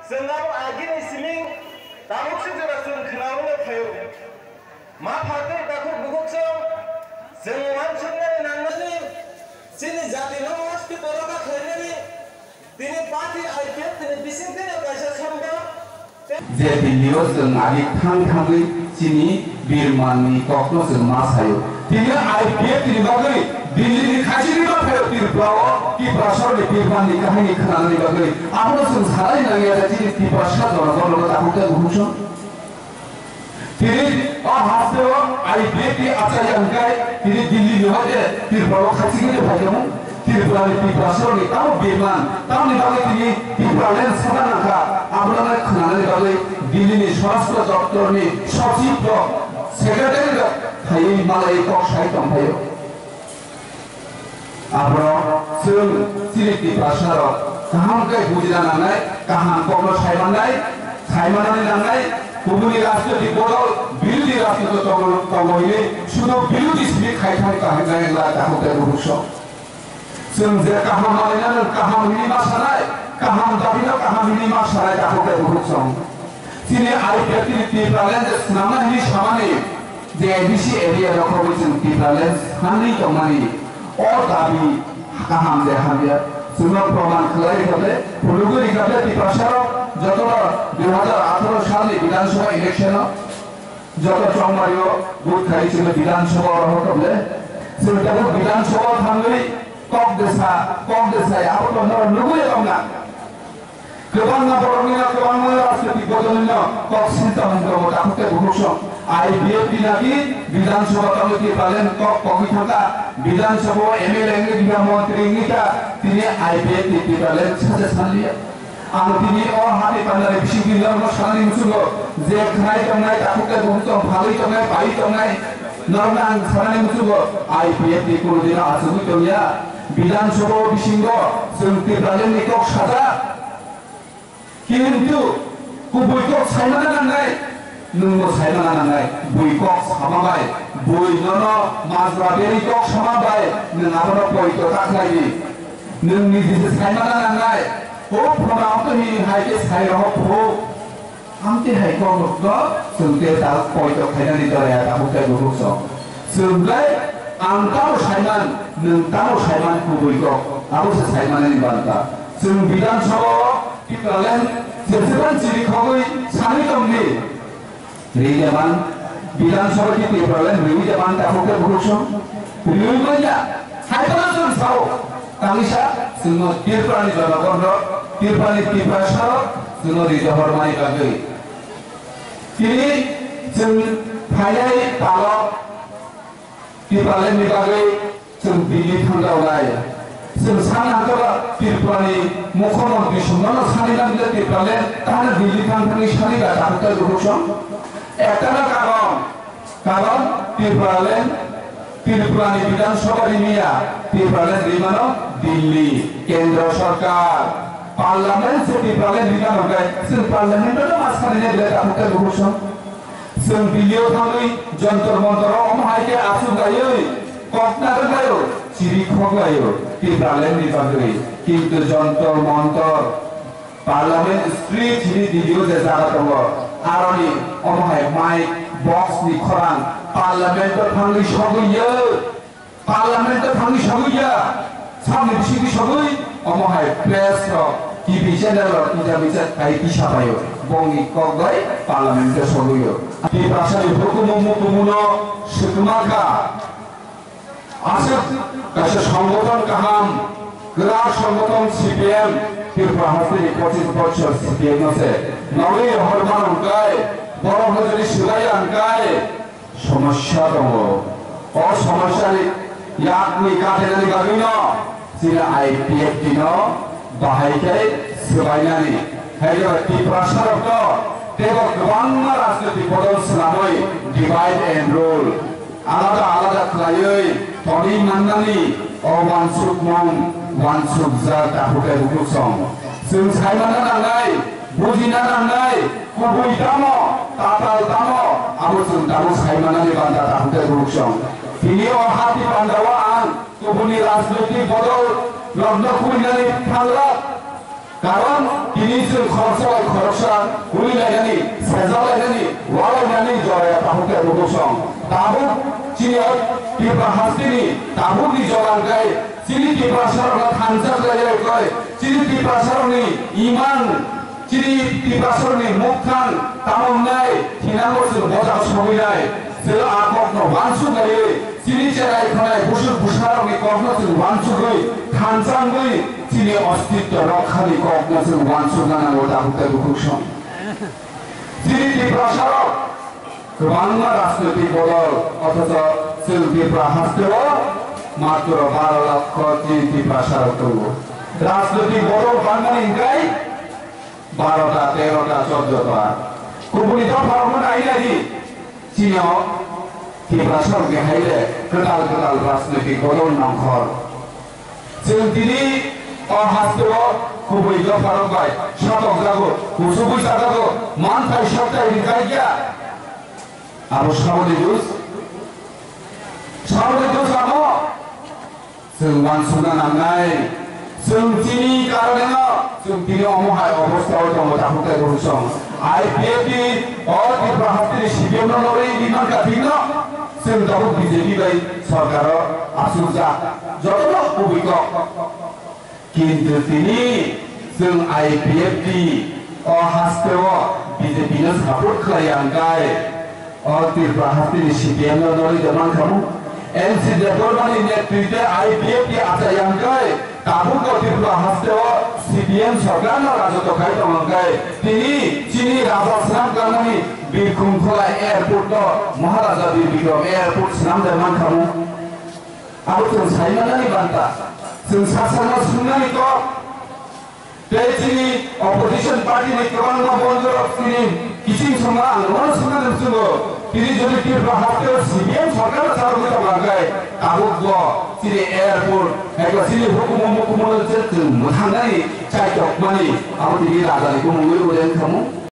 जोंनाव आगिनि सिमिं दामुकसो जों खोनावनो थायो मा फादो दाखौ बुहुदजों जों मानसिनो नांनानै जोंनि जातिनो मस्ति बर'गा खालामनानै दिनै पार्टी आइपिएफ दिनै बिसिंखौनो गायसा खालामदों जे दिल्लीयाव जों आलि थांङै जोंनि बिरमाननि क'क्राझार जों मा सायो दिनै आइपिएफ दिनै बागै दिल्लीनि खाथिनि बाथ्रायाव तिरफ्लाव तिरफ्लासरनि बिरमाननि काहिनी खोनानानै बागै आबो जों सानाय नाङै आरो दिनै तिरफ्लासा जरगल दाखौते बुहुसं दिनै हासो आइपिएफ नि आचार्य अंकाय दिनै दिल्लीनि हाजे तिरफ्लाव खाथिनि फायदों तिरफ्लानि तिरफ्लासरनि ताव बिरमान तावनि बागै दिनै तिरफ्लालेन सादानाखा आबोलाय खोनानानै बागै दिल्लीनि स्वास्थ्य दप्तरनि सचिव सेक्रेटारि थायो मालाय कक साइटम थायो आब्रो जों सिरिति भाषाराव गाहामकै बुजिना नांनाय गाहाम कक्ल सायमानानै नांनाय गुबुननि राजनीतिक बदल बिरोधी राजनीतिक तंगयनि सुदु बिरोधी सिबि खायथाय काहिनाय ला दाखौते बुहुसं जों जे गाहाम मानिनानै गाहाम हिनि मासानाय गाहाम दाबिना गाहाम हिनि मासानाय दाखौते बुहुसं दिनै आइपिएफ नि तिरफ्लालेन नामा हिनि सामानि जे एबिसि एरिया रखमै जों तिरफ्लालेन सानै दंनानै और दाबी कहाँ जे हाबिया सुनो प्रमाण खिलाई करते पुलुगुरी करते तिरफ्लासर जतरा 2018 सालनि विधानसभा इलेक्शन जत चौमारियो बुथ खाई ছিল विधानसभा रहतले जों दा विधानसभा थांगै कक देसा आबो नुगुयो दंना गोबां बर'नि गोबां राजनीतिक बदलनि कक सिन्ता मंत्र दाखौते बुहुसं आइपिएफ दिनाकी विधानसभा तालुकी पालन कक कमी थाका विधानसभा एमएलए इंगिता मंत्री इंगिता तिनी आइपिएफ ती पालन साजे सालिया आं तिनी और हाते पानारे बिसिगिलार न सानि मुसुगो जे खाय तंनाय दाखौते बुहुसं फालै तंनाय बाई तंनाय नरना आं सानि मुसुगो आइपिएफ ती कोनो दिन आसुगु तंया विधानसभा बिसिंगो जों ती पालन नि कक साजा किन्तु कुबुइको सायमाना नांनाय नोंबो सायमाना नांनाय बुइकक सामाबाय बुइ ननो माजरा बेरिकक सामाबाय नों आबो पयतो ताखलायनि नोंनि जिसे सायमाना नांनाय ओ प्रमाणत हि हायके सायरह फो आमते हायको नगो जोंते ता पयतो खायनानि दराया दाबुते बुहुसं जोंलाय आंताव सायमान नोंताव सायमान कुबुइकक आबो सायमानानि बान्ता जों विधानसभा तिरफ्लालेन जेसेबां जिरिखगै सानै दंनि रिजाबान विधानसभा की तिरफ्लालेन रिजाबान दाखौते बुहुसं रिजाबाया हायतना जों साव तालिसा जों तिरफ्लानि जनगण तिरफ्लानि तिरफ्लासर जों रिजाहरमानि बागै तिनि जों फायनाय तालक तिरफ्लालेननि बागै जों दिल्ली थांदावनाय जों सान हादरा तिरफ्लानि मुख्यमंत्री सुमन सानिलाम जे तिरफ्लालेन तार दिल्ली थांनानै सानिला दाखौते बुहुसं एकटाना कारण तिरफ्लानि विधानसभा रिमिया तिरफ्लालेन रिमानो दिल्ली केंद्र सरकार पार्लियामेंट से तिरफ्लालेन रिमानो गाय जों पार्लियामेंटआव मासानिने बिले दाखौते बुहुसं जों दिल्लीयाव थाङै जन्तर मन्तराव अमहायके आसु गायै ककनार गायो चिरिखग गायो तिरफ्लालेननि बागै किन्तु जन्तर मन्तर पार्लियामेंट स्ट्रीट हिनि दिल्लीयाव जे जागा दङ आरनि अमहाय माइक बक्स नि खरां पार्लियामेंटआव थाङै सगैया सामने बिसिनि सगै अमहाय press TV channel internet IP साबायो बंनि कगै पार्लियामेंटआव सगैयो तिरफ्लासानि हुकुमुनो सुकुमाका आसे गासे संगठन गाहाम गोरा संगठन सीपीएम तिरफ्ला हासनि 25 बছর सीपीएम আছে नवै हरमान अंकाय बड़ हजरी सुगाय अंकाय समस्या दङ अ समस्यानि याकनि काटेनानि बागैनो जिला आइपिएफ दिनो बाहायकै सोलायनानै हायबा तिरफ्लासारक तेबो गोबां राजनीतिक बदल सोलामै डिवाइड एन्ड रुल आलादा खालायै तनि माननानै वानसुक मं वानसुक जा दाखौते बुहुसं जों सायमाना नांनाय बुजिना नांनाय गुबै दाम ताताल दाम आबो जों दाबो सायमानानि बान्दा दाखौते बुहुसं बिनि हाति बान्दावा आं गुबुननि राजनीतिक बदल लग्न खुलिनानै थांला কারণ তিনি খরচা গুলি লাইনানি সেজা লাইনানি ওয়ালাইনানি জয়া তাহুকে রুবসং তাবুক চিনি টিপা হাসিনি তাবুকনি জলাঙ্কাই চিনি টিপা সারনা থানজাক লাইয়াই কয় চিনি টিপা সারনি ইমান চিনি টিপা সারনি মুখান তামনাই থিনাঙ্গসু বজা সমিনাই সেলা আককনো বানসু গায়ে চিনি চেরাই খনাই বুসুর বুসারনি ককনসু বানসু গই থানজাং গই চিনি অস্তিত্ব রক্ষানি ককনসু বানসু গানাঙ্গো তাহুকে রুবসং চিনি টিপা সারক বাংলা রাজনৈতিক দল অথচ শিল্পীরা হাসতেও মাত্র 12 লক্ষ চিনি প্রসার করব রাজনৈতিক বড় বাঙালি ইনকাই 12টা 13টা 14টা কুবুনি তো ফারমন আইলাজি চিনিও কি প্রসার কে হাইলে কতাল রাজনৈতিক দল নামখর চিনি হাসতেও কুবুনি তো ফারম গায় শতক জাগো কুসুবুই জাগো মান তাই সপ্তাহে ইনকাই গিয়া আরো সামনে জুস আমো जों सुना नांनाय जों दिनै कारणे जों दिनै अमहाय अबस्थायाव दङ दाहुके रुसं आईपीएफनि अतिफ्रा हातिनि सिबियावनो लरै बिमान काथिनो जों दाबो बिजेपि बाय सरकार आसुजा जतनो उबिक किन्तु दिनै जों आईपीएफनि हास्तेव बिजेपिनो सापर्ट खालामगाय अतिफ्रा हातिनि सिबियावनो लरै जमान खामु एनसी देवरमानी नेतृत्वे आईपीएफ की आचार्यांकाय ताबुक अतिफ्रा हास्तेव सीपीएम सरकारनो राजत्व खाय दंगाय तिनि चिनि राजा स्नाम गानानि बिरखुंखला एयारपोर्ट महाराजा बीर बिक्रम एयारपोर्ट स्नाम देमान खामु आरो जों साइमानानि बान्ता जों सासाना सुनानि तो तेचिनि अपोजिशन पार्टी नि गोबां बन्दर तिनि किसिं समा आंनो सुनानि सुनो তিনি যদি টিপা হাতে সিবিএম সরকার সার্ভিস লাগায় তাবুক চিনি এয়ারপোর্ট একলা চিনি হুকুম মুথানাই চাইটক মানি আপনি রাজানিকো মুঙ্গই ওরেন খামু